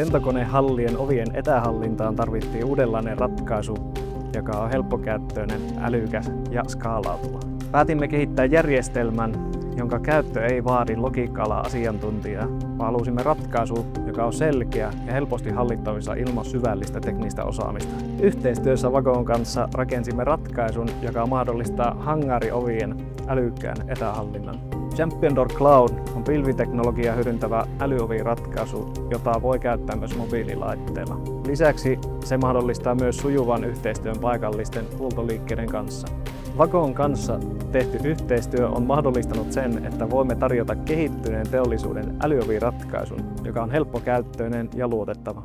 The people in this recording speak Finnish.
Lentokonehallien ovien etähallintaan tarvittiin uudenlainen ratkaisu, joka on helppokäyttöinen, älykäs ja skaalautuva. Päätimme kehittää järjestelmän, jonka käyttö ei vaadi logiikka-alan asiantuntijaa, vaan halusimme ratkaisun, joka on selkeä ja helposti hallittavissa ilman syvällistä teknistä osaamista. Yhteistyössä Wagon kanssa rakensimme ratkaisun, joka mahdollistaa hangariovien älykkään etähallinnan. Champion Door Cloud on pilviteknologiaa hyödyntävä älyovi-ratkaisu, jota voi käyttää myös mobiililaitteella. Lisäksi se mahdollistaa myös sujuvan yhteistyön paikallisten huoltoliikkeiden kanssa. Wagon kanssa tehty yhteistyö on mahdollistanut sen, että voimme tarjota kehittyneen teollisuuden älyovi-ratkaisun, joka on helppokäyttöinen ja luotettava.